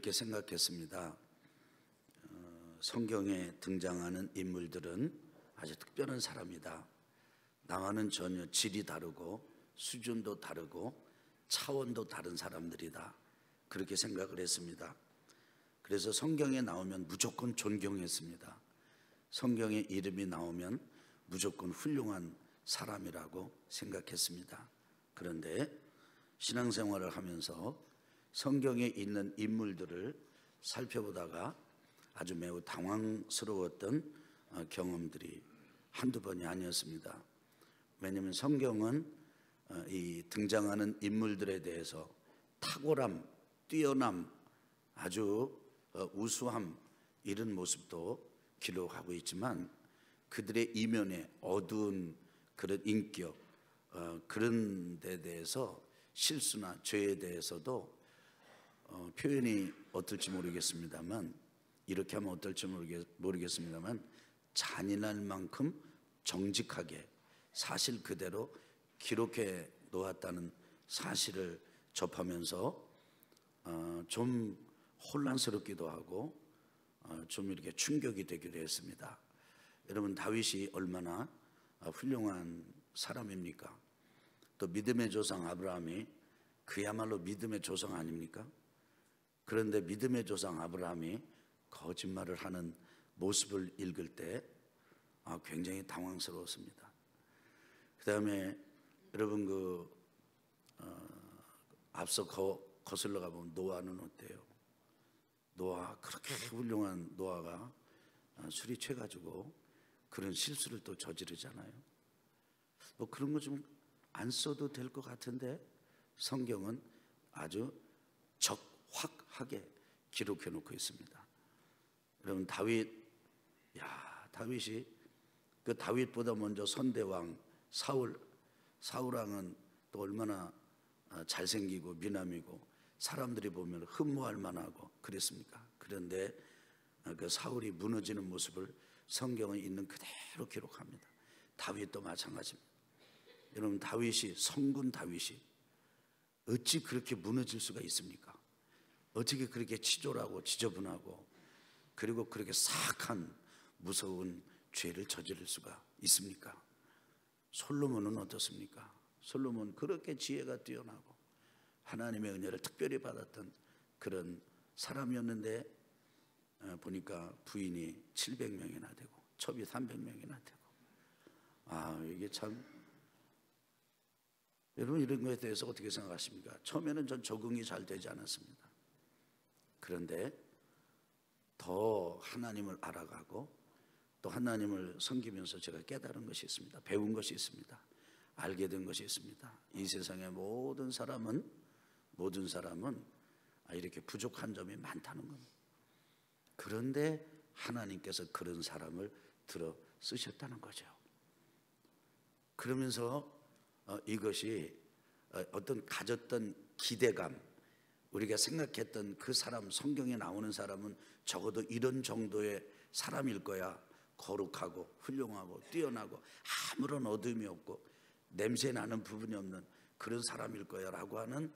이렇게 생각했습니다. 성경에 등장하는 인물들은 아주 특별한 사람이다. 나와는 전혀 질이 다르고 수준도 다르고 차원도 다른 사람들이다. 그렇게 생각을 했습니다. 그래서 성경에 나오면 무조건 존경했습니다. 성경에 이름이 나오면 무조건 훌륭한 사람이라고 생각했습니다. 그런데 신앙생활을 하면서 성경에 있는 인물들을 살펴보다가 아주 매우 당황스러웠던 경험들이 한두 번이 아니었습니다. 왜냐하면 성경은 이 등장하는 인물들에 대해서 탁월함, 뛰어남, 아주 우수함 이런 모습도 기록하고 있지만 그들의 이면에 어두운 그런 인격, 그런 데 대해서 실수나 죄에 대해서도 표현이 어떨지 모르겠습니다만, 이렇게 하면 어떨지 모르겠습니다만 잔인할 만큼 정직하게 사실 그대로 기록해 놓았다는 사실을 접하면서 좀 혼란스럽기도 하고 좀 이렇게 충격이 되기도 했습니다. 여러분, 다윗이 얼마나 훌륭한 사람입니까? 또 믿음의 조상 아브라함이 그야말로 믿음의 조상 아닙니까? 그런데 믿음의 조상 아브라함이 거짓말을 하는 모습을 읽을 때 굉장히 당황스러웠습니다. 그 다음에 여러분 앞서 거슬러 가보면 노아는 어때요? 노아, 그렇게 훌륭한 노아가 술이 취해가지고 그런 실수를 또 저지르잖아요. 뭐 그런 거 좀 안 써도 될 것 같은데 성경은 아주 적확하게 기록해 놓고 있습니다. 여러분, 다윗이 그 다윗보다 먼저 선대왕 사울왕은 또 얼마나 잘생기고 미남이고 사람들이 보면 흠모할 만하고 그랬습니까? 그런데 그 사울이 무너지는 모습을 성경은 있는 그대로 기록합니다. 다윗도 마찬가지입니다. 여러분, 성군 다윗이 어찌 그렇게 무너질 수가 있습니까? 어떻게 그렇게 치졸하고 지저분하고 그리고 그렇게 사악한 무서운 죄를 저지를 수가 있습니까? 솔로몬은 어떻습니까? 솔로몬 그렇게 지혜가 뛰어나고 하나님의 은혜를 특별히 받았던 그런 사람이었는데 보니까 부인이 700명이나 되고 첩이 300명이나 되고 이게 참, 여러분 이런 것에 대해서 어떻게 생각하십니까? 처음에는 전 적응이 잘 되지 않았습니다. 그런데 더 하나님을 알아가고 또 하나님을 섬기면서 제가 깨달은 것이 있습니다. 배운 것이 있습니다. 알게 된 것이 있습니다. 이 세상의 모든 사람은 이렇게 부족한 점이 많다는 겁니다. 그런데 하나님께서 그런 사람을 들어 쓰셨다는 거죠. 그러면서 이것이 어떤 가졌던 기대감, 우리가 생각했던 그 사람, 성경에 나오는 사람은 적어도 이런 정도의 사람일 거야. 거룩하고 훌륭하고 뛰어나고 아무런 어둠이 없고 냄새 나는 부분이 없는 그런 사람일 거야 라고 하는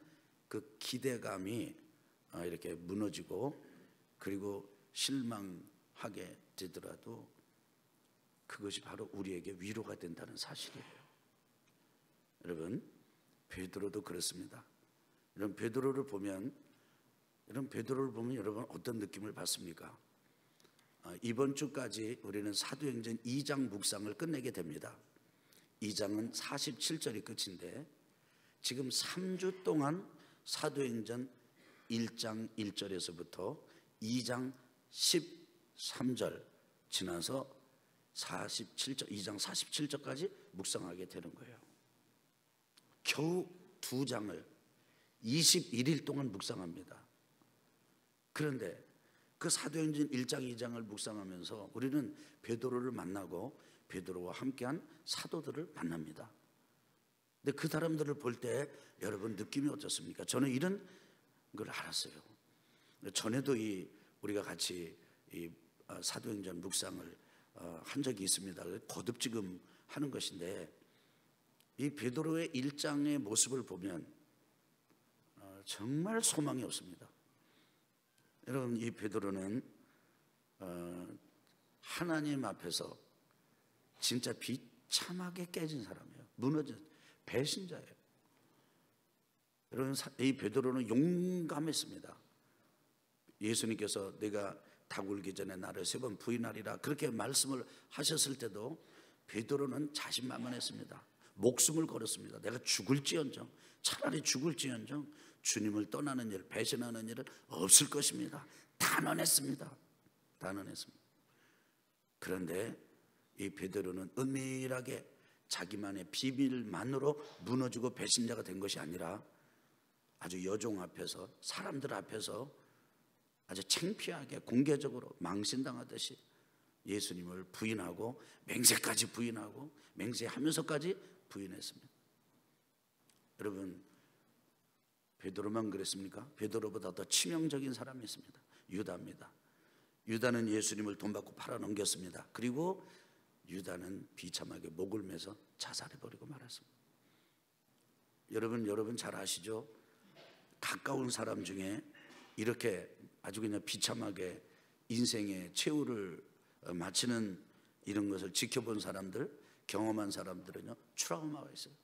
그 기대감이 이렇게 무너지고 그리고 실망하게 되더라도 그것이 바로 우리에게 위로가 된다는 사실이에요. 여러분, 베드로도 그렇습니다. 여러분, 베드로를 보면 여러분 어떤 느낌을 받습니까? 이번 주까지 우리는 사도행전 2장 묵상을 끝내게 됩니다. 2장은 47절이 끝인데 지금 3주 동안 사도행전 1장 1절에서부터 2장 13절 지나서 47절, 2장 47절까지 묵상하게 되는 거예요. 겨우 2장을 21일 동안 묵상합니다. 그런데 그 사도행전 1장 2장을 묵상하면서 우리는 베드로를 만나고 베드로와 함께한 사도들을 만납니다. 근데 그 사람들을 볼 때 여러분 느낌이 어떻습니까? 저는 이런 걸 알았어요. 전에도 우리가 같이 사도행전 묵상을 한 적이 있습니다. 거듭 지금 하는 것인데 이 베드로의 1장의 모습을 보면 정말 소망이 없습니다. 여러분, 이 베드로는 하나님 앞에서 진짜 비참하게 깨진 사람이에요. 무너진 배신자예요. 여러분, 이 베드로는 용감했습니다. 예수님께서 내가 닭 울기 전에 나를 3번 부인하리라 그렇게 말씀을 하셨을 때도 베드로는 자신만만했습니다. 목숨을 걸었습니다. 내가 죽을지언정, 차라리 죽을지언정 주님을 떠나는 일, 배신하는 일은 없을 것입니다. 단언했습니다. 단언했습니다. 그런데 이 베드로는 은밀하게 자기만의 비밀만으로 무너지고 배신자가 된 것이 아니라 아주 여종 앞에서, 사람들 앞에서 아주 창피하게 공개적으로 망신당하듯이 예수님을 부인하고 맹세까지 부인하고 맹세하면서까지 부인했습니다. 여러분, 베드로만 그랬습니까? 베드로보다 더 치명적인 사람이 있습니다. 유다입니다. 유다는 예수님을 돈 받고 팔아넘겼습니다. 그리고 유다는 비참하게 목을 매서 자살해버리고 말았습니다. 여러분 잘 아시죠? 가까운 사람 중에 이렇게 아주 그냥 비참하게 인생의 최후를 마치는 이런 것을 지켜본 사람들, 경험한 사람들은요, 트라우마가 있어요.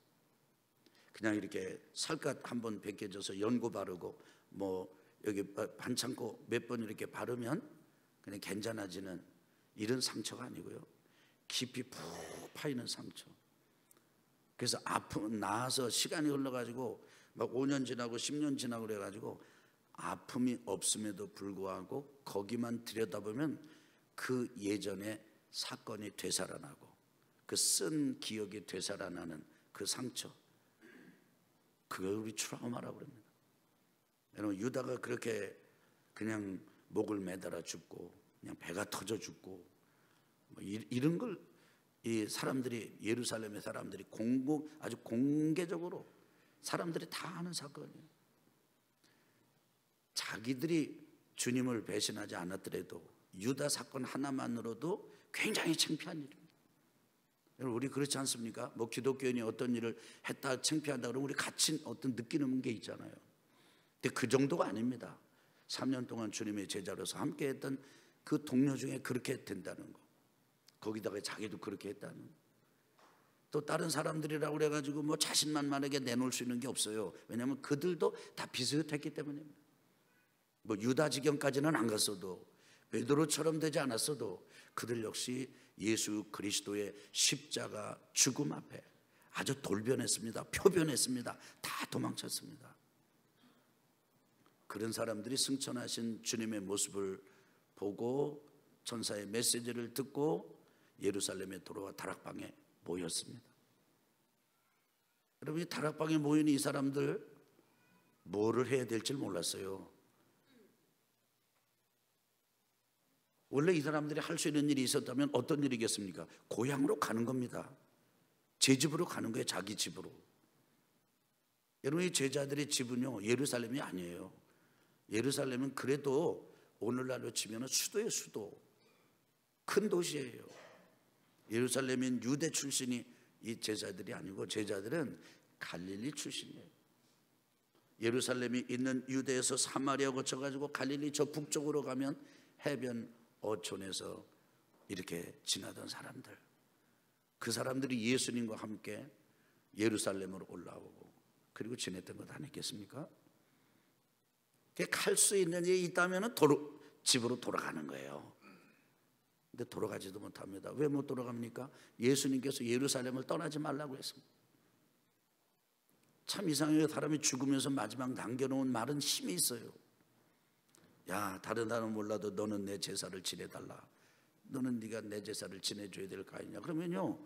그냥 이렇게 살갗 한번 벗겨져서 연고 바르고 뭐 여기 반창고 몇 번 이렇게 바르면 그냥 괜찮아지는 이런 상처가 아니고요, 깊이 푹 파이는 상처. 그래서 아픔은 나아서 시간이 흘러가지고 막 5년 지나고 10년 지나고 그래가지고 아픔이 없음에도 불구하고 거기만 들여다보면 그 예전의 사건이 되살아나고 그 쓴 기억이 되살아나는 그 상처, 그걸 우리 트라우마라고 그럽니다. 여러분, 유다가 그렇게 그냥 목을 매달아 죽고 그냥 배가 터져 죽고 뭐 이런 걸 이 사람들이, 예루살렘의 사람들이 아주 공개적으로 사람들이 다 아는 사건이에요. 자기들이 주님을 배신하지 않았더라도 유다 사건 하나만으로도 굉장히 창피한 일입니다. 여러분, 우리 그렇지 않습니까? 뭐 기독교인이 어떤 일을 했다 창피하다 그러면 우리 같이 어떤 느끼는 게 있잖아요. 근데 그 정도가 아닙니다. 3년 동안 주님의 제자로서 함께 했던 그 동료 중에 그렇게 된다는 거, 거기다가 자기도 그렇게 했다는, 또 다른 사람들이라고 그래가지고 뭐 자신만만하게 내놓을 수 있는 게 없어요. 왜냐하면 그들도 다 비슷했기 때문입니다. 뭐 유다 지경까지는 안 갔어도, 베드로처럼 되지 않았어도 그들 역시 예수 그리스도의 십자가 죽음 앞에 아주 돌변했습니다. 표변했습니다. 다 도망쳤습니다. 그런 사람들이 승천하신 주님의 모습을 보고 천사의 메시지를 듣고 예루살렘에 돌아와 다락방에 모였습니다. 여러분, 이 다락방에 모인 이 사람들 뭐를 해야 될지 몰랐어요. 원래 이 사람들이 할 수 있는 일이 있었다면 어떤 일이겠습니까? 고향으로 가는 겁니다. 제 집으로 가는 거예요. 자기 집으로. 여러분, 이 제자들의 집은요, 예루살렘이 아니에요. 예루살렘은 그래도 오늘날로 치면 수도예요. 수도. 큰 도시예요. 예루살렘인 유대 출신이 이 제자들이 아니고 제자들은 갈릴리 출신이에요. 예루살렘이 있는 유대에서 사마리아 거쳐가지고 갈릴리 저 북쪽으로 가면 해변 어촌에서 이렇게 지나던 사람들, 그 사람들이 예수님과 함께 예루살렘으로 올라오고 그리고 지냈던 것 아니겠습니까? 갈 수 있는 일이 있다면 집으로 돌아가는 거예요. 근데 돌아가지도 못합니다. 왜 못 돌아갑니까? 예수님께서 예루살렘을 떠나지 말라고 했습니다. 참 이상해요. 사람이 죽으면서 마지막 남겨놓은 말은 힘이 있어요. 야, 다른 사람은 몰라도 너는 내 제사를 지내달라. 너는 네가 내 제사를 지내줘야 될 거 아니냐. 그러면요,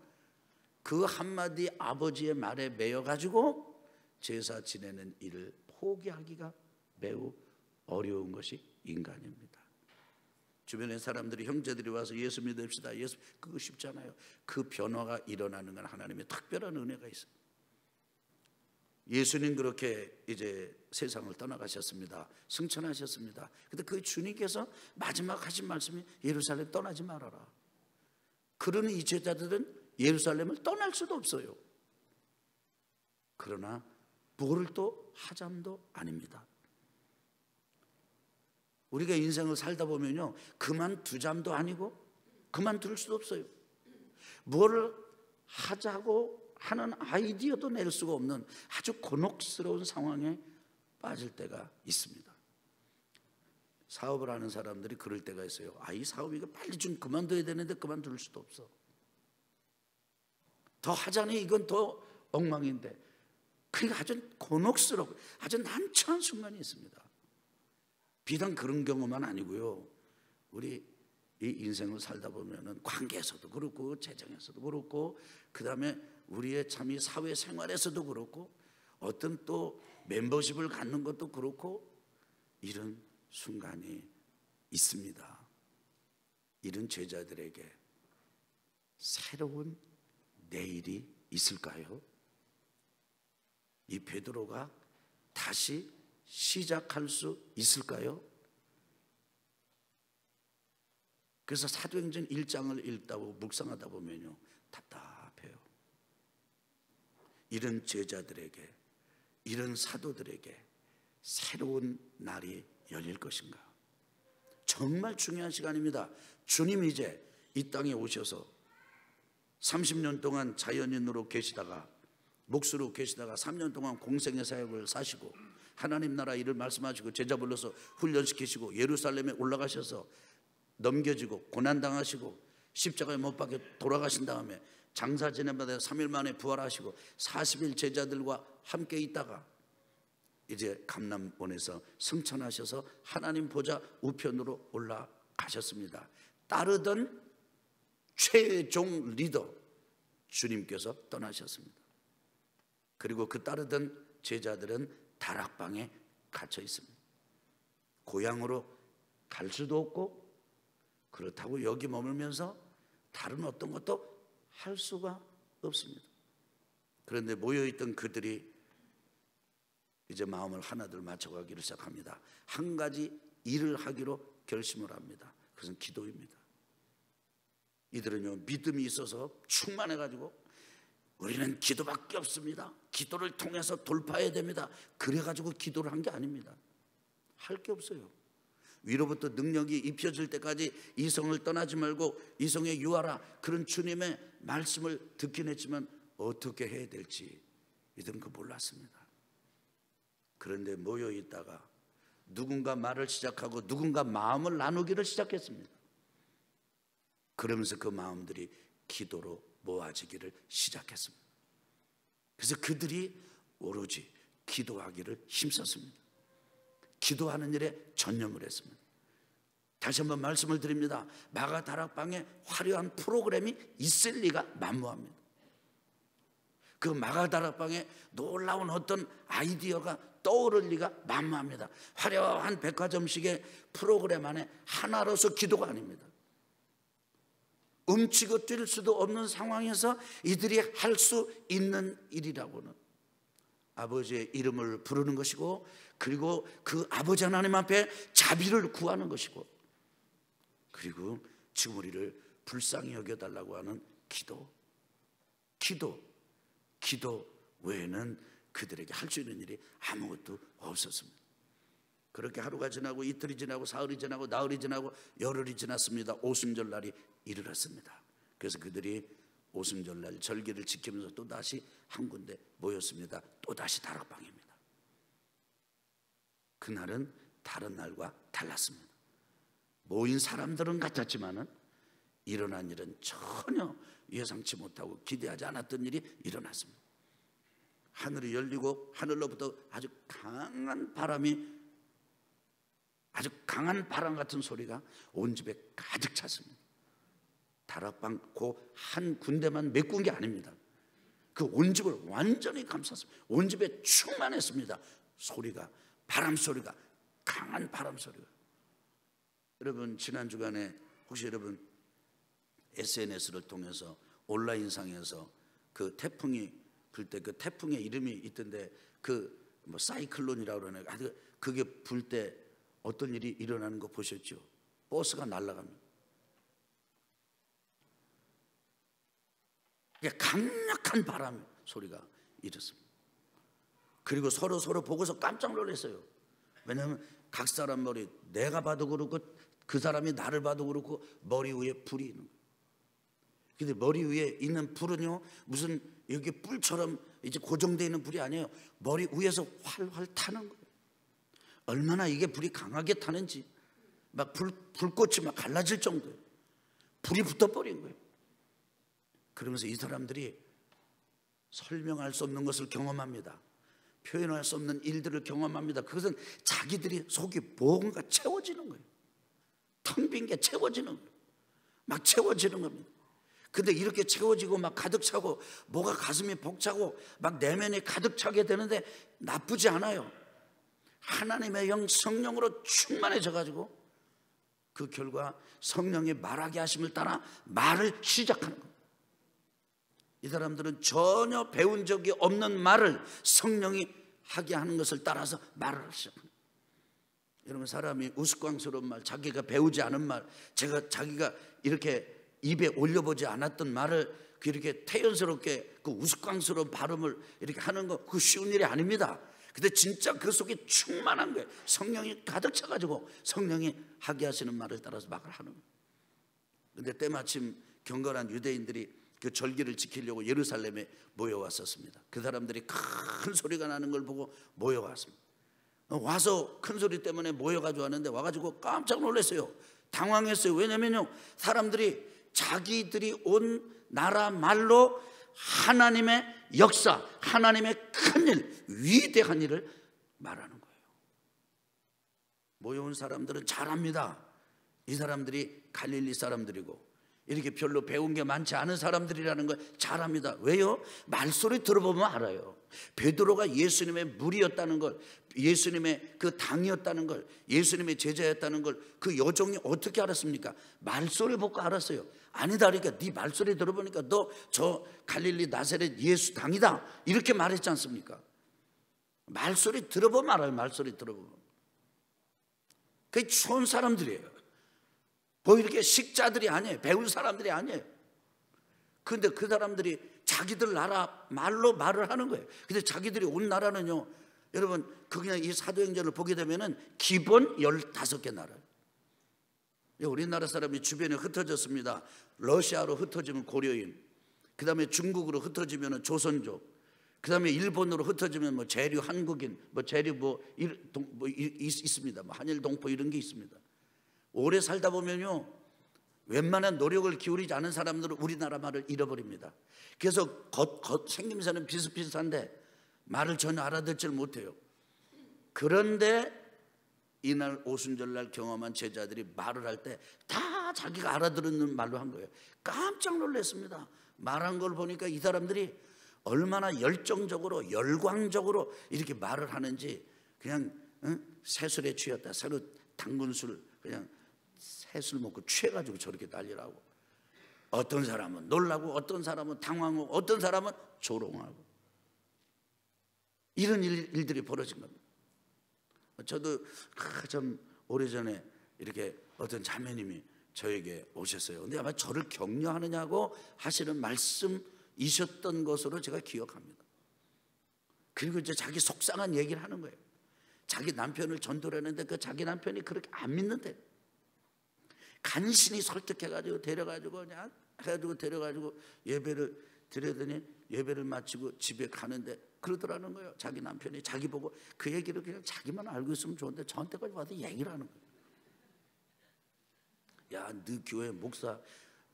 그 한마디 아버지의 말에 매여가지고 제사 지내는 일을 포기하기가 매우 어려운 것이 인간입니다. 주변에 사람들이, 형제들이 와서 예수 믿읍시다, 예수, 그거 쉽잖아요. 그 변화가 일어나는 건 하나님의 특별한 은혜가 있어요. 예수님 그렇게 이제 세상을 떠나가셨습니다. 승천하셨습니다. 근데 그 주님께서 마지막 하신 말씀이 예루살렘 떠나지 말아라. 그러니 이 제자들은 예루살렘을 떠날 수도 없어요. 그러나 뭐를 또 하잠도 아닙니다. 우리가 인생을 살다 보면요, 그만두잠도 아니고 그만둘 수도 없어요. 뭐를 하자고 하는 아이디어도 낼 수가 없는 아주 곤혹스러운 상황에 빠질 때가 있습니다. 사업을 하는 사람들이 그럴 때가 있어요. 이 사업이 빨리 좀 그만둬야 되는데 그만둘 수도 없어. 더 하자니 이건 더 엉망인데. 그러니까 아주 곤혹스럽고 아주 난처한 순간이 있습니다. 비단 그런 경우만 아니고요, 우리 이 인생을 살다 보면은 관계에서도 그렇고 재정에서도 그렇고 그 다음에 우리의 참이 사회생활에서도 그렇고 어떤 또 멤버십을 갖는 것도 그렇고 이런 순간이 있습니다. 이런 제자들에게 새로운 내일이 있을까요? 이 베드로가 다시 시작할 수 있을까요? 그래서 사도행전 1장을 읽다고 묵상하다 보면요, 답답해요. 이런 제자들에게, 이런 사도들에게 새로운 날이 열릴 것인가? 정말 중요한 시간입니다. 주님이 이제 이 땅에 오셔서 30년 동안 자연인으로 계시다가, 목수로 계시다가 3년 동안 공생의 사역을 사시고 하나님 나라 일을 말씀하시고 제자 불러서 훈련시키시고 예루살렘에 올라가셔서 넘겨지고 고난당하시고 십자가에 못 박혀 돌아가신 다음에 장사 지내마다 3일 만에 부활하시고 40일 제자들과 함께 있다가 이제 감람원에서 승천하셔서 하나님 보좌 우편으로 올라가셨습니다. 따르던 최종 리더 주님께서 떠나셨습니다. 그리고 그 따르던 제자들은 다락방에 갇혀 있습니다. 고향으로 갈 수도 없고 그렇다고 여기 머물면서 다른 어떤 것도 할 수가 없습니다. 그런데 모여있던 그들이 이제 마음을 하나둘 맞춰가기를 시작합니다. 한 가지 일을 하기로 결심을 합니다. 그것은 기도입니다. 이들은요, 믿음이 있어서 충만해가지고 우리는 기도밖에 없습니다. 기도를 통해서 돌파해야 됩니다. 그래가지고 기도를 한 게 아닙니다. 할 게 없어요. 위로부터 능력이 입혀질 때까지 이성을 떠나지 말고 이성에 유하라, 그런 주님의 말씀을 듣긴 했지만 어떻게 해야 될지 이들은 그 몰랐습니다. 그런데 모여있다가 누군가 말을 시작하고 누군가 마음을 나누기를 시작했습니다. 그러면서 그 마음들이 기도로 모아지기를 시작했습니다. 그래서 그들이 오로지 기도하기를 힘썼습니다. 기도하는 일에 전념을 했습니다. 다시 한번 말씀을 드립니다. 마가 다락방에 화려한 프로그램이 있을 리가 만무합니다. 그 마가 다락방에 놀라운 어떤 아이디어가 떠오를 리가 만무합니다. 화려한 백화점식의 프로그램 안에 하나로서 기도가 아닙니다. 움츠고 뛸 수도 없는 상황에서 이들이 할 수 있는 일이라고는 아버지의 이름을 부르는 것이고, 그리고 그 아버지 하나님 앞에 자비를 구하는 것이고, 그리고 지금 우리를 불쌍히 여겨달라고 하는 기도 외에는 그들에게 할 수 있는 일이 아무것도 없었습니다. 그렇게 하루가 지나고 이틀이 지나고 사흘이 지나고 나흘이 지나고 열흘이 지났습니다. 오순절 날이 이르렀습니다. 그래서 그들이 오순절 날 절기를 지키면서 또다시 한 군데 모였습니다. 또다시 다락방입니다. 그날은 다른 날과 달랐습니다. 모인 사람들은 같았지만은 일어난 일은 전혀 예상치 못하고 기대하지 않았던 일이 일어났습니다. 하늘이 열리고 하늘로부터 아주 강한 바람 같은 소리가 온 집에 가득 찼습니다. 다락방 그 한 군데만 메꾼 게 아닙니다. 그 온 집을 완전히 감쌌습니다. 온 집에 충만했습니다. 소리가, 바람 소리가, 강한 바람 소리가. 여러분, 지난 주간에 혹시 여러분 SNS를 통해서 온라인상에서 그 태풍이 불 때 그 태풍의 이름이 있던데 그 뭐 사이클론이라고 그러네. 그게 불 때 어떤 일이 일어나는 거 보셨죠? 버스가 날아갑니다. 강력한 바람 소리가 이렇습니다. 그리고 서로 보고서 깜짝 놀랐어요. 왜냐하면 각 사람 머리, 내가 봐도 그렇고 그 사람이 나를 봐도 그렇고 머리 위에 불이 있는 거예요. 근데 머리 위에 있는 불은요, 무슨 여기 뿔처럼 이제 고정되어 있는 불이 아니에요. 머리 위에서 활활 타는 거예요. 얼마나 이게 불이 강하게 타는지 막 불꽃이 막 갈라질 정도예요. 불이 붙어버린 거예요. 그러면서 이 사람들이 설명할 수 없는 것을 경험합니다. 표현할 수 없는 일들을 경험합니다. 그것은 자기들이 속이 뭔가 채워지는 거예요. 텅 빈 게 채워지는 거예요. 막 채워지는 겁니다. 근데 이렇게 채워지고 막 가득 차고 뭐가 가슴이 벅차고 막 내면이 가득 차게 되는데 나쁘지 않아요. 하나님의 영 성령으로 충만해져 가지고 그 결과 성령이 말하게 하심을 따라 말을 시작하는 거예요. 이 사람들은 전혀 배운 적이 없는 말을 성령이 하게 하는 것을 따라서 말을 시작합니다. 여러분, 사람이 우스꽝스러운 말, 자기가 배우지 않은 말, 자기가 이렇게 입에 올려보지 않았던 말을 이렇게 태연스럽게 그 우스꽝스러운 발음을 이렇게 하는 거, 그거 쉬운 일이 아닙니다. 근데 진짜 그 속에 충만한 거예요. 성령이 가득 차가지고 성령이 하게 하시는 말을 따라서 말을 하는 거예요. 근데 때마침 경건한 유대인들이 그 절기를 지키려고 예루살렘에 모여왔었습니다. 그 사람들이 큰 소리가 나는 걸 보고 모여왔습니다. 와서 큰 소리 때문에 모여가지고 왔는데 와가지고 깜짝 놀랐어요. 당황했어요. 왜냐면요, 사람들이 자기들이 온 나라 말로 하나님의 역사, 하나님의 큰일, 위대한 일을 말하는 거예요. 모여온 사람들은 잘합니다. 이 사람들이 갈릴리 사람들이고 이렇게 별로 배운 게 많지 않은 사람들이라는 걸 잘합니다. 왜요? 말소리 들어보면 알아요. 베드로가 예수님의 무리였다는 걸, 예수님의 그 당이었다는 걸, 예수님의 제자였다는 걸 그 여종이 어떻게 알았습니까? 말소리 보고 알았어요. 아니다, 그러니까 네 말소리 들어보니까 너 저 갈릴리 나사렛 예수 당이다, 이렇게 말했지 않습니까? 말소리 들어보면 알아요. 말소리 들어보면. 그게 좋은 사람들이에요. 뭐 이렇게 식자들이 아니에요. 배운 사람들이 아니에요. 그런데 그 사람들이 자기들 나라 말로 말을 하는 거예요. 근데 자기들이 온 나라는요, 여러분, 그냥 이 사도행전을 보게 되면은 기본 15개 나라예요. 우리나라 사람이 주변에 흩어졌습니다. 러시아로 흩어지면 고려인, 그 다음에 중국으로 흩어지면 조선족, 그 다음에 일본으로 흩어지면 뭐 재류 한국인, 뭐 재류 있습니다. 뭐 한일 동포 이런 게 있습니다. 오래 살다 보면요, 웬만한 노력을 기울이지 않은 사람들은 우리나라 말을 잃어버립니다. 그래서 생김새는 비슷비슷한데 말을 전혀 알아듣질 못해요. 그런데 이날 오순절날 경험한 제자들이 말을 할 때 다 자기가 알아듣는 말로 한 거예요. 깜짝 놀랐습니다. 말한 걸 보니까 이 사람들이 얼마나 열정적으로 열광적으로 이렇게 말을 하는지, 그냥 새술에 취했다, 새로 담근 술 그냥 새술 먹고 취해가지고 저렇게 난리라고. 어떤 사람은 놀라고, 어떤 사람은 당황하고, 어떤 사람은 조롱하고, 이런 일들이 벌어진 겁니다. 저도 좀 오래전에 이렇게 어떤 자매님이 저에게 오셨어요. 근데 아마 저를 격려하느냐고 하시는 말씀이셨던 것으로 제가 기억합니다. 그리고 이제 자기 속상한 얘기를 하는 거예요. 자기 남편을 전도를 했는데 그 자기 남편이 그렇게 안 믿는데 간신히 설득해가지고 데려가지고 그냥 해가지고 데려가지고 예배를 드리더니 예배를 마치고 집에 가는데 그러더라는 거예요. 자기 남편이 자기 보고 그 얘기를 그냥 자기만 알고 있으면 좋은데 저한테까지 와서 얘기를 하는 거예요. 야, 너 교회 목사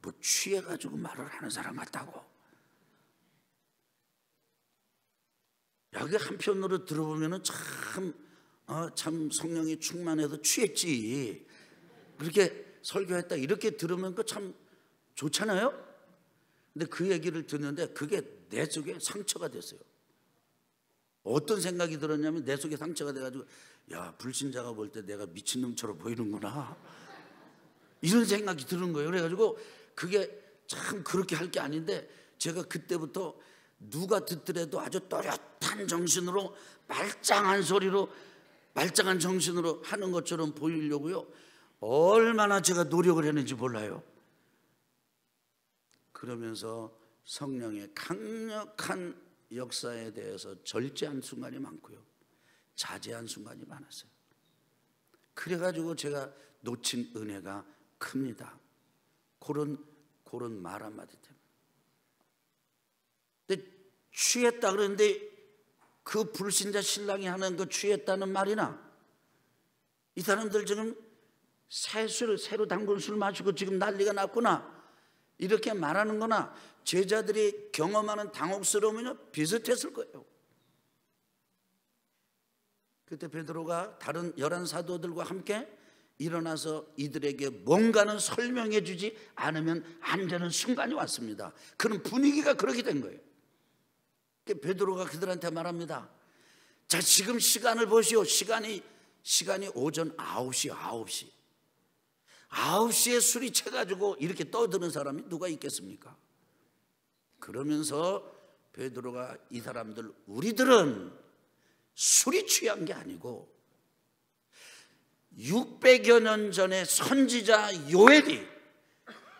뭐 취해가지고 말을 하는 사람 같다고. 야, 그 한편으로 들어보면은 참 성령이 충만해서 취했지, 그렇게 설교했다, 이렇게 들으면 그 참 좋잖아요. 근데 그 얘기를 듣는데 그게 내 속에 상처가 됐어요. 어떤 생각이 들었냐면 내 속에 상처가 돼가지고, 야, 불신자가 볼 때 내가 미친놈처럼 보이는구나, 이런 생각이 드는 거예요. 그래가지고 그게 참 그렇게 할 게 아닌데 제가 그때부터 누가 듣더라도 아주 또렷한 정신으로 말짱한 소리로 말짱한 정신으로 하는 것처럼 보이려고요, 얼마나 제가 노력을 했는지 몰라요. 그러면서 성령의 강력한 역사에 대해서 절제한 순간이 많고요, 자제한 순간이 많았어요. 그래가지고 제가 놓친 은혜가 큽니다. 그런 말 한마디 때문에. 근데 취했다 그러는데 그 불신자 신랑이 하는 그 취했다는 말이나 이 사람들 지금 새로 담근 술 마시고 지금 난리가 났구나 이렇게 말하는 거나 제자들이 경험하는 당혹스러움은 비슷했을 거예요. 그때 베드로가 다른 11 사도들과 함께 일어나서 이들에게 뭔가는 설명해 주지 않으면 안 되는 순간이 왔습니다. 그런 분위기가 그렇게 된 거예요. 베드로가 그들한테 말합니다. 자, 지금 시간을 보시오. 시간이 오전 9시 9시에 술이 채가지고 이렇게 떠드는 사람이 누가 있겠습니까? 그러면서 베드로가 이 사람들 우리들은 술이 취한 게 아니고 600여 년 전에 선지자 요엘이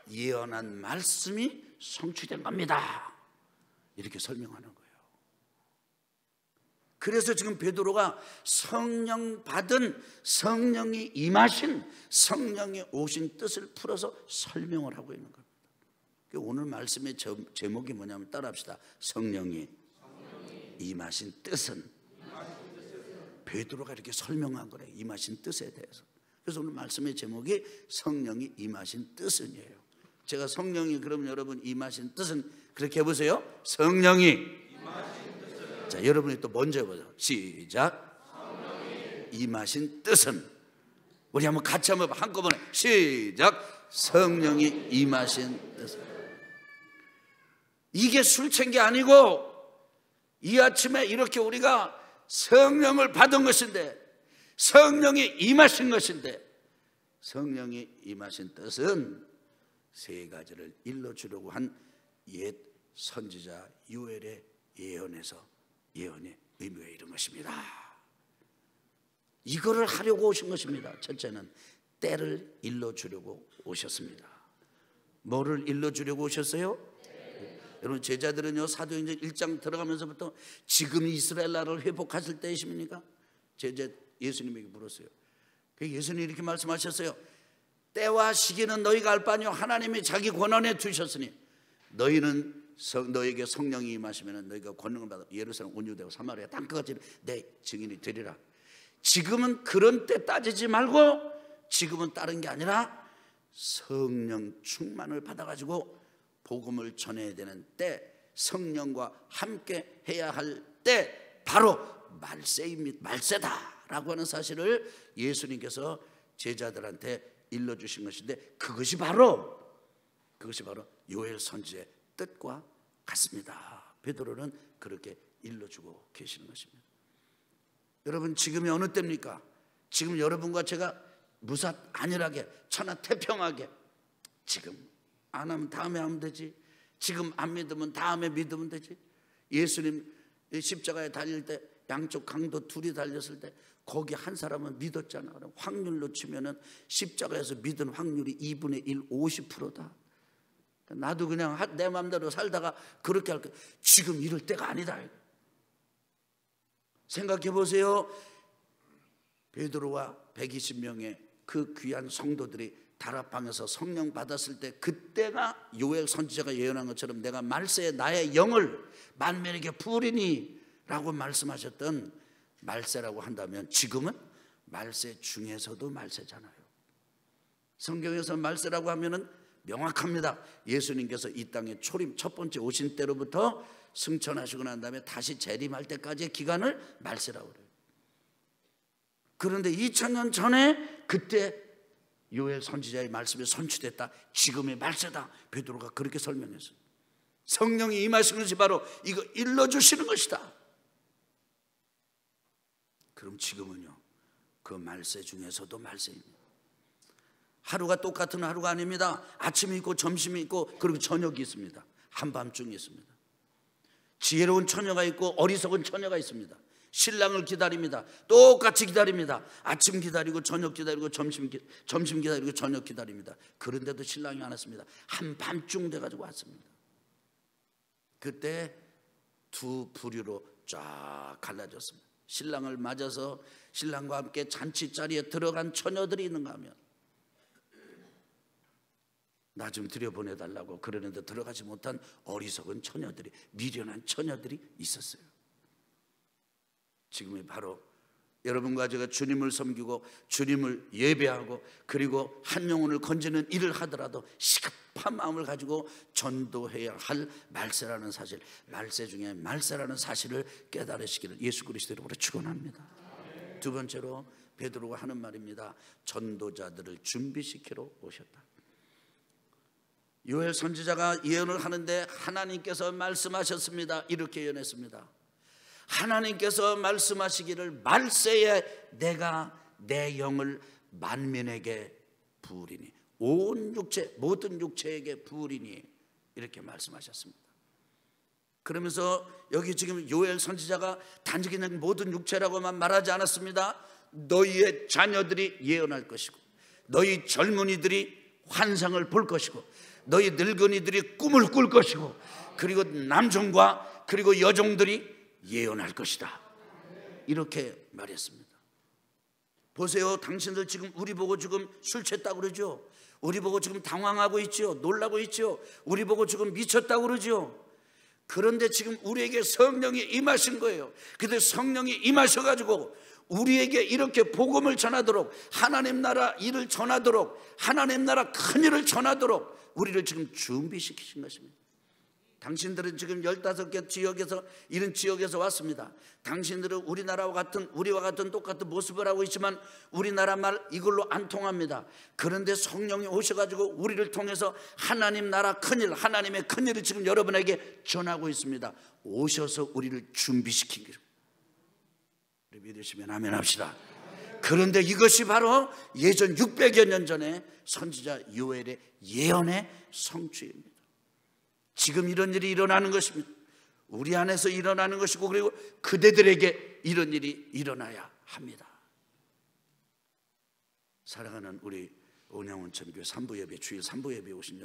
예언한 말씀이 성취된 겁니다. 이렇게 설명하는 거예요. 그래서 지금 베드로가 성령 받은, 성령이 임하신, 성령이 오신 뜻을 풀어서 설명을 하고 있는 겁니다. 오늘 말씀의 제목이 뭐냐면 따라합시다. 성령이 임하신 뜻은. 베드로가 이렇게 설명한 거래요. 임하신 뜻에 대해서. 그래서 오늘 말씀의 제목이 성령이 임하신 뜻은이에요. 제가 성령이 그럼 여러분 임하신 뜻은 그렇게 해보세요. 성령이 임하신 뜻은. 자, 여러분이 또 먼저 해보세요. 시작. 성령이 임하신 뜻은. 우리 한번 같이 한번 한꺼번에 시작. 성령이 임하신 뜻은. 이게 술 취한 게 아니고 이 아침에 이렇게 우리가 성령을 받은 것인데, 성령이 임하신 것인데, 성령이 임하신 뜻은 세 가지를 일러주려고 한 옛 선지자 요엘의 예언의 의미가 이런 것입니다. 이거를 하려고 오신 것입니다. 첫째는 때를 일러주려고 오셨습니다. 뭐를 일러주려고 오셨어요? 여러분, 제자들은요, 사도행전 1장 들어가면서부터 지금 이스라엘 나라를 회복하실 때이십니까? 예수님에게 물었어요. 예수님이 이렇게 말씀하셨어요. 때와 시기는 너희가 알 바니요 하나님이 자기 권한에 두셨으니 너에게 성령이 임하시면 너희가 권능을 받아 예루살렘 온 유대와 사마리아 땅끝까지 내 증인이 되리라. 지금은 그런 때 따지지 말고 지금은 다른 게 아니라 성령 충만을 받아가지고 복음을 전해야 되는 때, 성령과 함께 해야 할 때 바로 말세다라고 하는 사실을 예수님께서 제자들한테 일러주신 것인데 그것이 바로 요엘 선지의 뜻과 같습니다. 베드로는 그렇게 일러주고 계시는 것입니다. 여러분, 지금이 어느 때입니까? 지금 여러분과 제가 무사 안일하게 천하태평하게 지금 안 하면 다음에 하면 되지. 지금 안 믿으면 다음에 믿으면 되지. 예수님 십자가에 달릴 때 양쪽 강도 둘이 달렸을 때 거기 한 사람은 믿었잖아. 그럼 확률로 치면은 십자가에서 믿은 확률이 2분의 1, 50%다. 나도 그냥 내 마음대로 살다가 그렇게 할 거야. 지금 이럴 때가 아니다. 생각해 보세요. 베드로와 120명의 그 귀한 성도들이 다락방에서 성령 받았을 때 그때가 요엘 선지자가 예언한 것처럼 내가 말세에 나의 영을 만민에게 부으리니 라고 말씀하셨던 말세라고 한다면 지금은 말세 중에서도 말세잖아요. 성경에서 말세라고 하면은 명확합니다. 예수님께서 이 땅에 초림 첫 번째 오신 때로부터 승천하시고 난 다음에 다시 재림할 때까지의 기간을 말세라고 그래요. 그런데 2000년 전에 그때 요엘 선지자의 말씀이 선취됐다. 지금의 말세다. 베드로가 그렇게 설명했어요. 성령이 임하신 것이 바로 이거 일러주시는 것이다. 그럼 지금은요, 그 말세 중에서도 말세입니다. 하루가 똑같은 하루가 아닙니다. 아침이 있고 점심이 있고 그리고 저녁이 있습니다. 한밤중이 있습니다. 지혜로운 처녀가 있고 어리석은 처녀가 있습니다. 신랑을 기다립니다. 똑같이 기다립니다. 아침 기다리고 저녁 기다리고 점심 기다리고 저녁 기다립니다. 그런데도 신랑이 안 왔습니다. 한밤중 돼가지고 왔습니다. 그때 두 부류로 쫙 갈라졌습니다. 신랑을 맞아서 신랑과 함께 잔치자리에 들어간 처녀들이 있는가 하면 나 좀 들여보내달라고 그러는데 들어가지 못한 어리석은 처녀들이, 미련한 처녀들이 있었어요. 지금이 바로 여러분과 제가 주님을 섬기고 주님을 예배하고 그리고 한 영혼을 건지는 일을 하더라도 시급한 마음을 가지고 전도해야 할 말세라는 사실, 말세 중에 말세라는 사실을 깨달으시기를 예수 그리스도 이름으로 축원합니다. 두 번째로 베드로가 하는 말입니다. 전도자들을 준비시키러 오셨다. 요엘 선지자가 예언을 하는데 하나님께서 말씀하셨습니다. 이렇게 예언했습니다. 하나님께서 말씀하시기를 말세에 내가 내 영을 만민에게 부으리니, 온 육체 모든 육체에게 부으리니, 이렇게 말씀하셨습니다. 그러면서 여기 지금 요엘 선지자가 단지 그냥 모든 육체라고만 말하지 않았습니다. 너희의 자녀들이 예언할 것이고, 너희 젊은이들이 환상을 볼 것이고, 너희 늙은이들이 꿈을 꿀 것이고, 그리고 남종과 그리고 여종들이 예언할 것이다. 이렇게 말했습니다. 보세요, 당신들 지금 우리 보고 지금 술 취했다고 그러죠. 우리 보고 지금 당황하고 있죠. 놀라고 있죠. 우리 보고 지금 미쳤다고 그러죠. 그런데 지금 우리에게 성령이 임하신 거예요. 근데 성령이 임하셔가지고 우리에게 이렇게 복음을 전하도록, 하나님 나라 일을 전하도록, 하나님 나라 큰 일을 전하도록 우리를 지금 준비시키신 것입니다. 당신들은 지금 15개 지역에서, 이런 지역에서 왔습니다. 당신들은 우리나라와 같은, 우리와 같은 똑같은 모습을 하고 있지만 우리나라 말 이걸로 안 통합니다. 그런데 성령이 오셔가지고 우리를 통해서 하나님 나라 큰일, 하나님의 큰일을 지금 여러분에게 전하고 있습니다. 오셔서 우리를 준비시킨 길, 우리 믿으시면 아멘 합시다. 그런데 이것이 바로 예전 600여 년 전에 선지자 요엘의 예언의 성취입니다. 지금 이런 일이 일어나는 것입니다. 우리 안에서 일어나는 것이고, 그리고 그대들에게 이런 일이 일어나야 합니다. 사랑하는 우리 온양원천교회 3부 예배, 주일 3부 예배에 오신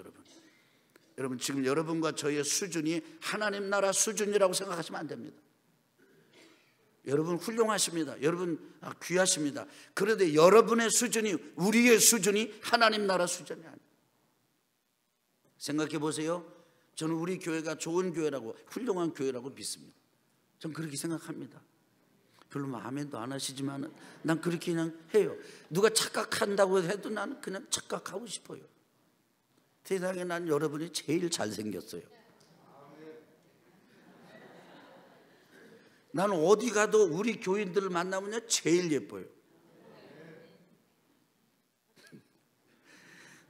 여러분, 지금 여러분과 저의 수준이 하나님 나라 수준이라고 생각하시면 안 됩니다. 여러분 훌륭하십니다. 여러분 귀하십니다. 그런데 여러분의 수준이, 우리의 수준이 하나님 나라 수준이 아니에요. 생각해 보세요. 저는 우리 교회가 좋은 교회라고, 훌륭한 교회라고 믿습니다. 전 그렇게 생각합니다. 별로 아멘도 안 하시지만 난 그렇게 그냥 해요. 누가 착각한다고 해도 나는 그냥 착각하고 싶어요. 세상에 난 여러분이 제일 잘생겼어요. 나는 어디 가도 우리 교인들을 만나면 제일 예뻐요.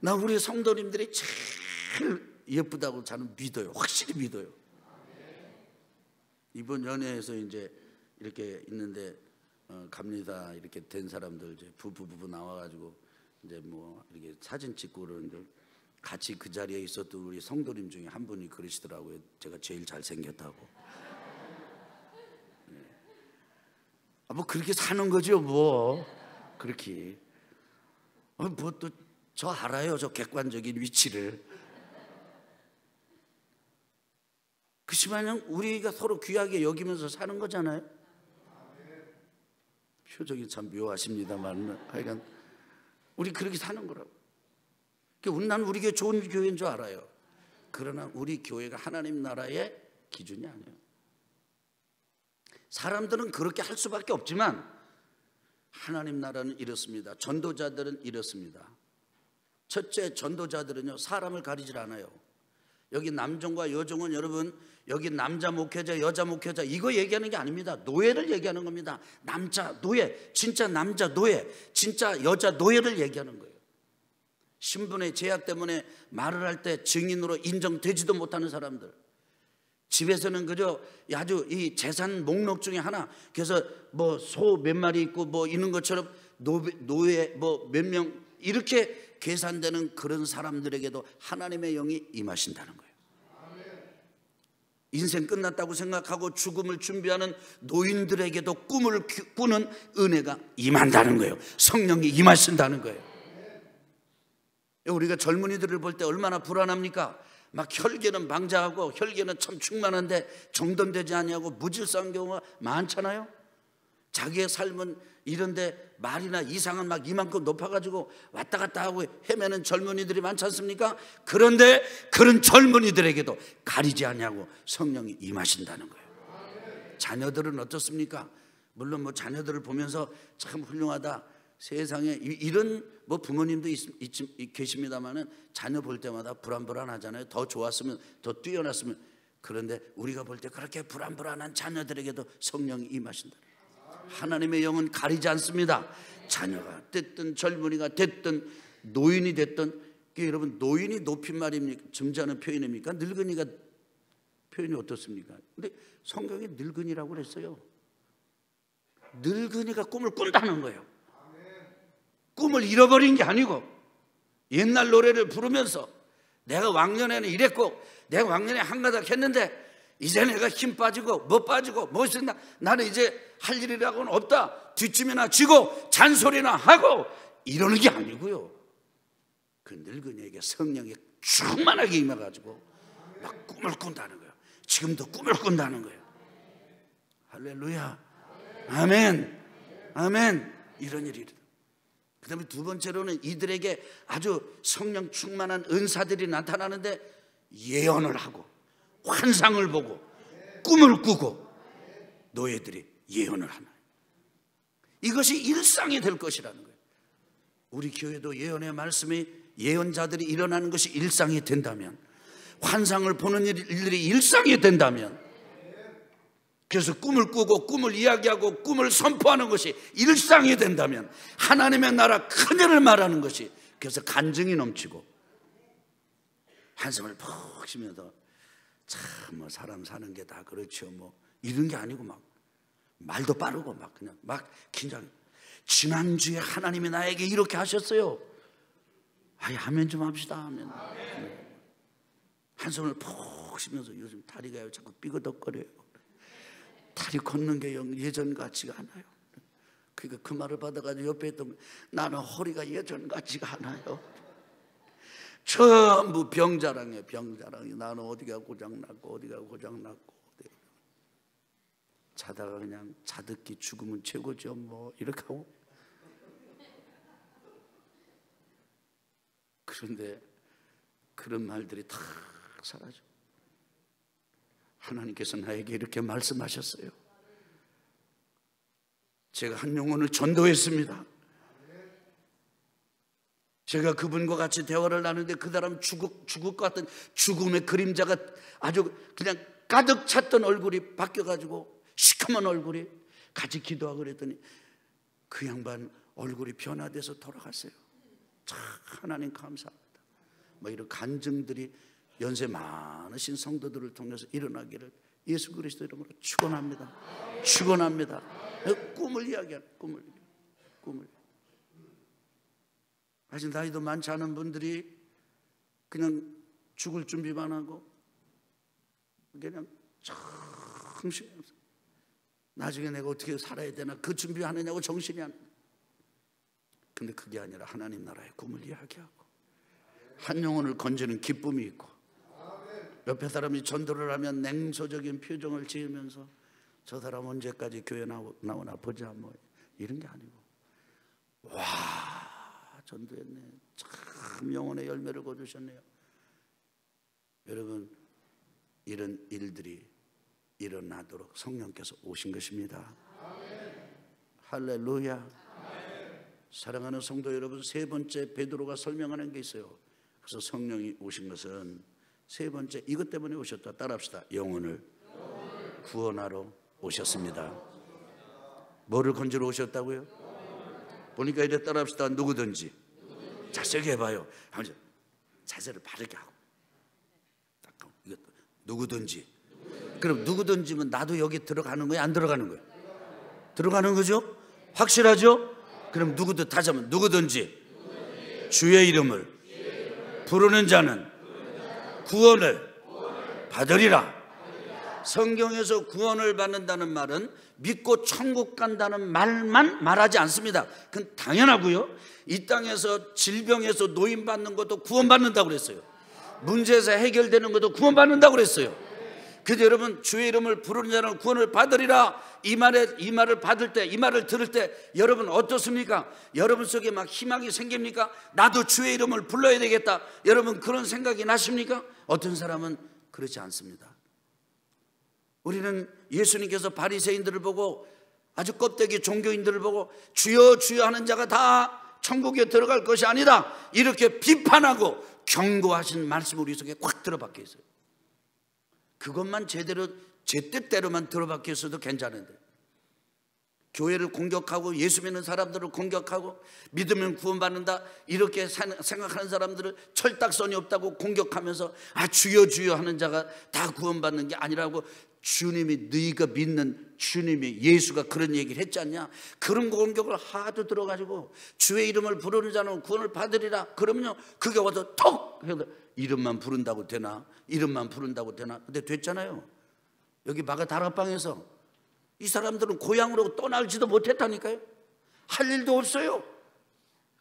나 우리 성도님들이 제일 예쁘다고 저는 믿어요. 확실히 믿어요. 이번 연회에서 이제 이렇게 있는데 갑니다. 이렇게 된 사람들 이제 부부 나와가지고 이제 뭐 이렇게 사진 찍고 그러는데 같이 그 자리에 있었던 우리 성도님 중에 한 분이 그러시더라고요. 제가 제일 잘생겼다고. 네. 뭐 그렇게 사는 거죠, 뭐 그렇게. 뭐 또 저 알아요, 저 객관적인 위치를. 그렇지만 우리가 서로 귀하게 여기면서 사는 거잖아요. 표정이 참 묘하십니다만 하여간 우리 그렇게 사는 거라고. 난 우리 교회 좋은 교회인 줄 알아요. 그러나 우리 교회가 하나님 나라의 기준이 아니에요. 사람들은 그렇게 할 수밖에 없지만 하나님 나라는 이렇습니다. 전도자들은 이렇습니다. 첫째, 전도자들은요 사람을 가리질 않아요. 여기 남종과 여종은 여러분, 여기 남자 목회자 여자 목회자 이거 얘기하는 게 아닙니다. 노예를 얘기하는 겁니다. 남자 노예, 진짜 남자 노예, 진짜 여자 노예를 얘기하는 거예요. 신분의 제약 때문에 말을 할 때 증인으로 인정되지도 못하는 사람들, 집에서는 그저 아주 이 재산 목록 중에 하나, 그래서 뭐 소 몇 마리 있고 뭐 있는 것처럼 노예 뭐 몇 명 이렇게 계산되는 그런 사람들에게도 하나님의 영이 임하신다는 거예요. 인생 끝났다고 생각하고 죽음을 준비하는 노인들에게도 꿈을 꾸는 은혜가 임한다는 거예요. 성령이 임하신다는 거예요. 우리가 젊은이들을 볼 때 얼마나 불안합니까? 막 혈기는 방자하고 혈기는 참 충만한데 정돈되지 않냐고 무질서한 경우가 많잖아요. 자기의 삶은 이런데 말이나 이상은 막 이만큼 높아가지고 왔다 갔다 하고 헤매는 젊은이들이 많지 않습니까? 그런데 그런 젊은이들에게도 가리지 않냐고 성령이 임하신다는 거예요. 자녀들은 어떻습니까? 물론 뭐 자녀들을 보면서 참 훌륭하다, 세상에 이런 뭐 부모님도 계십니다만은 자녀 볼 때마다 불안불안하잖아요. 더 좋았으면, 더 뛰어났으면. 그런데 우리가 볼 때 그렇게 불안불안한 자녀들에게도 성령이 임하신다. 하나님의 영은 가리지 않습니다. 자녀가 됐든 젊은이가 됐든 노인이 됐든. 여러분, 노인이 높임말입니까? 점잖은 표현입니까? 늙은이가 표현이 어떻습니까? 근데 성경에 늙은이라고 그랬어요. 늙은이가 꿈을 꾼다는 거예요. 꿈을 잃어버린 게 아니고 옛날 노래를 부르면서 내가 왕년에는 이랬고 내가 왕년에 한가닥 했는데 이제 내가 힘 빠지고 뭐 빠지고 무엇이 나는 이제 할 일이라고는 없다. 뒷짐이나 지고 잔소리나 하고 이러는 게 아니고요. 그 늙은이에게 성령이 충만하게 임해가지고 막 꿈을 꾼다는 거예요. 지금도 꿈을 꾼다는 거예요. 할렐루야. 아멘. 아멘. 이런 일이. 그 다음에 두 번째로는 이들에게 아주 성령 충만한 은사들이 나타나는데 예언을 하고 환상을 보고 꿈을 꾸고 노예들이 예언을 하나요. 이것이 일상이 될 것이라는 거예요. 우리 교회도 예언의 말씀이 예언자들이 일어나는 것이 일상이 된다면, 환상을 보는 일들이 일상이 된다면, 그래서 꿈을 꾸고 꿈을 이야기하고 꿈을 선포하는 것이 일상이 된다면 하나님의 나라 큰일을 말하는 것이, 그래서 간증이 넘치고 한숨을 푹 쉬면서 참 뭐 사람 사는 게 다 그렇죠 뭐 이런 게 아니고 막 말도 빠르고 막 그냥 막 긴장. 지난주에 하나님이 나에게 이렇게 하셨어요. 아이 아멘 좀 합시다. 아멘. 한숨을 푹 쉬면서 요즘 다리가 자꾸 삐그덕거려요. 다리 걷는 게 예전 같지가 않아요. 그러니까 그 말을 받아가지고 옆에 있던 나는 허리가 예전 같지가 않아요. 전부 병자랑이에요. 병자랑이. 나는 어디가 고장났고 어디가 고장났고 자다가 그냥 자듣기 죽으면 최고죠 뭐 이렇게 하고. 그런데 그런 말들이 다 사라져. 하나님께서 나에게 이렇게 말씀하셨어요. 제가 한 영혼을 전도했습니다. 제가 그분과 같이 대화를 나누는데 그 사람 죽을 것 같은 죽음의 그림자가 아주 그냥 가득 찼던 얼굴이 바뀌어가지고 시커먼 얼굴이 같이 기도하고 그랬더니 그 양반 얼굴이 변화돼서 돌아갔어요. 참 하나님 감사합니다. 뭐 이런 간증들이 연세 많으신 성도들을 통해서 일어나기를 예수 그리스도 이름으로 축원합니다. 축원합니다. 꿈을 이야기하는 꿈을. 아직 나이도 많지 않은 분들이 그냥 죽을 준비만 하고 그냥 정신이 없어. 나중에 내가 어떻게 살아야 되나 그 준비하느냐고 정신이 안. 근데 그게 아니라 하나님 나라의 꿈을 이야기하고 한 영혼을 건지는 기쁨이 있고, 옆에 사람이 전도를 하면 냉소적인 표정을 지으면서 저 사람 언제까지 교회 나오나 보자 뭐 이런 게 아니고, 와 전도했네, 참 영혼의 열매를 거두셨네요. 여러분, 이런 일들이 일어나도록 성령께서 오신 것입니다. 아멘. 할렐루야. 아멘. 사랑하는 성도 여러분, 세 번째 베드로가 설명하는 게 있어요. 그래서 성령이 오신 것은 세 번째, 이것 때문에 오셨다. 따라합시다. 영혼을 구원하러 오셨습니다. 뭐를 건지러 오셨다고요? 보니까 이제 따라합시다. 누구든지. 자, 세게 해봐요. 자세를 바르게 하고. 이것도 누구든지. 그럼 누구든지면 나도 여기 들어가는 거예요? 안 들어가는 거예요? 들어가는 거죠? 확실하죠? 그럼 누구든, 다시 한번 누구든지 주의 이름을 부르는 자는 구원을 받으리라. 성경에서 구원을 받는다는 말은 믿고 천국 간다는 말만 말하지 않습니다. 그건 당연하고요. 이 땅에서 질병에서 노인받는 것도 구원받는다고 그랬어요. 문제에서 해결되는 것도 구원받는다고 그랬어요. 그래서 여러분, 주의 이름을 부르는 자는 구원을 받으리라. 이 말을 받을 때, 이 말을 들을 때 여러분 어떻습니까? 여러분 속에 막 희망이 생깁니까? 나도 주의 이름을 불러야 되겠다, 여러분 그런 생각이 나십니까? 어떤 사람은 그렇지 않습니다. 우리는 예수님께서 바리새인들을 보고, 아주 껍데기 종교인들을 보고 주여 주여 하는 자가 다 천국에 들어갈 것이 아니다, 이렇게 비판하고 경고하신 말씀이 우리 속에 꽉 들어박혀 있어요. 그것만 제대로 제 뜻대로만 들어박혀 있어도 괜찮은데, 교회를 공격하고 예수 믿는 사람들을 공격하고 믿으면 구원받는다 이렇게 생각하는 사람들을 철딱선이 없다고 공격하면서 주여 주여 하는 자가 다 구원받는 게 아니라고, 주님이, 네가 믿는 주님이, 예수가 그런 얘기를 했지 않냐? 그런 공격을 하도 들어가지고 주의 이름을 부르는 자는 구원을 받으리라 그러면요, 그게 와서 톡 해서 이름만 부른다고 되나? 이름만 부른다고 되나? 근데 됐잖아요. 여기 마가 다락방에서 이 사람들은 고향으로 떠날지도 못했다니까요. 할 일도 없어요.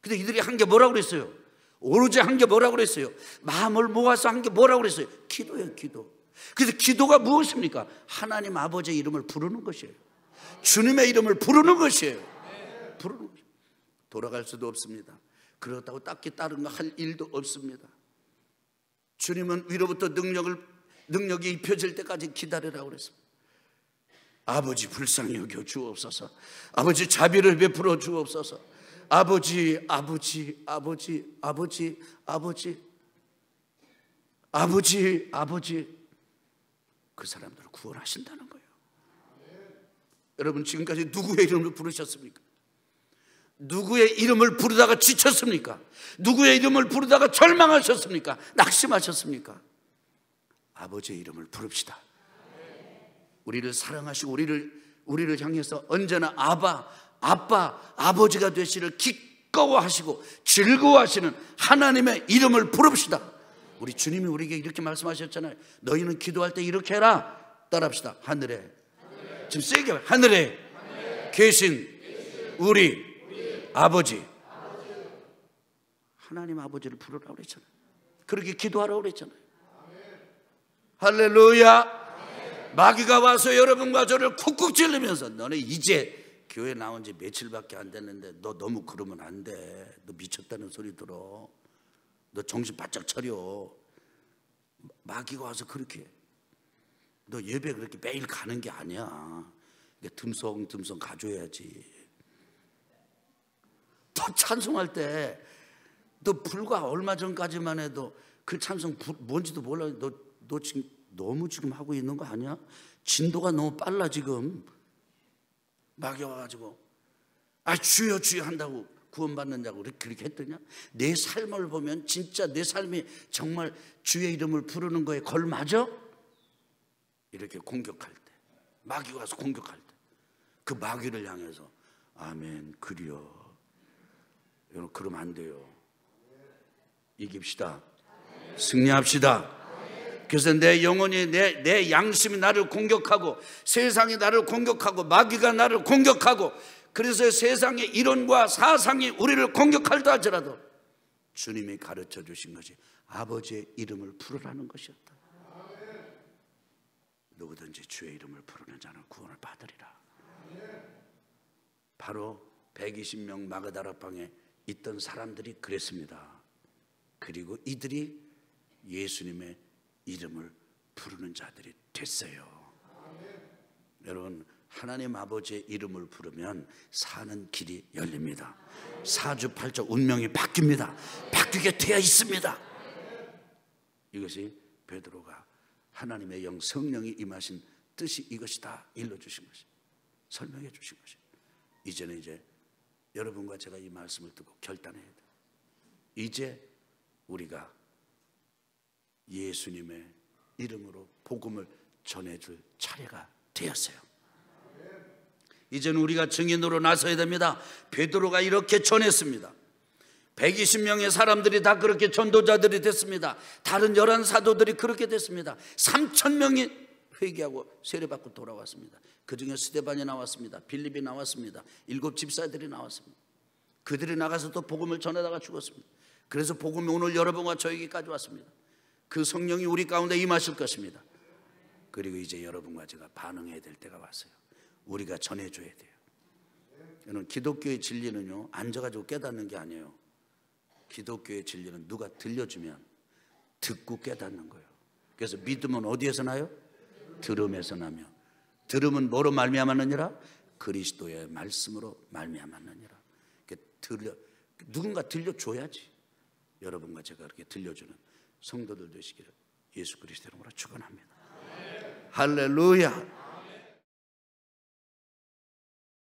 근데 이들이 한 게 뭐라고 그랬어요? 오로지 한 게 뭐라고 그랬어요? 마음을 모아서 한 게 뭐라고 그랬어요? 기도예요, 기도. 그래서 기도가 무엇입니까? 하나님 아버지의 이름을 부르는 것이에요. 주님의 이름을 부르는 것이에요. 부르는 것이에요. 돌아갈 수도 없습니다. 그렇다고 딱히 다른 거 할 일도 없습니다. 주님은 위로부터 능력이 입혀질 때까지 기다리라고 그랬습니다. 아버지 불쌍히 여겨 주옵소서. 아버지 자비를 베풀어 주옵소서. 아버지 아버지 아버지 아버지 아버지 아버지 아버지, 그 사람들을 구원하신다는 거예요. 여러분, 지금까지 누구의 이름을 부르셨습니까? 누구의 이름을 부르다가 지쳤습니까? 누구의 이름을 부르다가 절망하셨습니까? 낙심하셨습니까? 아버지의 이름을 부릅시다. 우리를 사랑하시고 우리를 향해서 언제나 아빠, 아버지가 되시를 기꺼워하시고 즐거워하시는 하나님의 이름을 부릅시다. 우리 주님이 우리에게 이렇게 말씀하셨잖아요. 너희는 기도할 때 이렇게 해라. 따라합시다. 하늘에, 지금 세게 하늘에 계신 우리 아버지. 하나님 아버지를 부르라고 그랬잖아요. 그렇게 기도하라고 그랬잖아요. 할렐루야. 마귀가 와서 여러분과 저를 쿡쿡 찔르면서, 너네 이제 교회 나온 지 며칠밖에 안 됐는데 너 너무 그러면 안 돼. 너 미쳤다는 소리 들어. 너 정신 바짝 차려. 마귀가 와서 그렇게, 너 예배 그렇게 매일 가는 게 아니야. 듬성듬성 가줘야지. 너 찬송할 때, 너 불과 얼마 전까지만 해도 그 찬송 뭔지도 몰라. 너 지금 너무 지금 하고 있는 거 아니야? 진도가 너무 빨라 지금. 마귀 와가지고 주여 주여 한다고 구원받는 자고 그렇게 했더냐? 내 삶을 보면 진짜 내 삶이 정말 주의 이름을 부르는 거에 걸맞아? 이렇게 공격할 때, 마귀가 와서 공격할 때, 그 마귀를 향해서 아멘 그리요. 여러분, 그러면 안 돼요. 이깁시다. 승리합시다. 그래서 내 영혼이, 내 양심이 나를 공격하고, 세상이 나를 공격하고, 마귀가 나를 공격하고, 그래서 세상의 이론과 사상이 우리를 공격할다 할지라도 주님이 가르쳐 주신 것이 아버지의 이름을 부르라는 것이었다. 누구든지 주의 이름을 부르는 자는 구원을 받으리라. 바로 120명 마가다락방에 있던 사람들이 그랬습니다. 그리고 이들이 예수님의 이름을 부르는 자들이 됐어요. 여러분, 하나님 아버지의 이름을 부르면 사는 길이 열립니다. 사주팔자 운명이 바뀝니다. 바뀌게 되어 있습니다. 이것이 베드로가 하나님의 영 성령이 임하신 뜻이 이것이다 일러주신 것이, 설명해 주신 것이. 이제는 이제 여러분과 제가 이 말씀을 듣고 결단해야 돼요. 이제 우리가 예수님의 이름으로 복음을 전해줄 차례가 되었어요. 이제는 우리가 증인으로 나서야 됩니다. 베드로가 이렇게 전했습니다. 120명의 사람들이 다 그렇게 전도자들이 됐습니다. 다른 11 사도들이 그렇게 됐습니다. 3,000명이 회개하고 세례받고 돌아왔습니다. 그 중에 스데반이 나왔습니다. 빌립이 나왔습니다. 7 집사들이 나왔습니다. 그들이 나가서 또 복음을 전하다가 죽었습니다. 그래서 복음이 오늘 여러분과 저에게까지 왔습니다. 그 성령이 우리 가운데 임하실 것입니다. 그리고 이제 여러분과 제가 반응해야 될 때가 왔어요. 우리가 전해줘야 돼요. 여러분, 기독교의 진리는요, 앉아가지고 깨닫는 게 아니에요. 기독교의 진리는 누가 들려주면 듣고 깨닫는 거예요. 그래서 믿음은 어디에서 나요? 들음에서 나며, 들음은 뭐로 말미암았느니라? 그리스도의 말씀으로 말미암았느니라. 누군가 들려줘야지. 여러분과 제가 그렇게 들려주는 성도들 되시기를 예수 그리스도 이름으로 축원합니다. 할렐루야.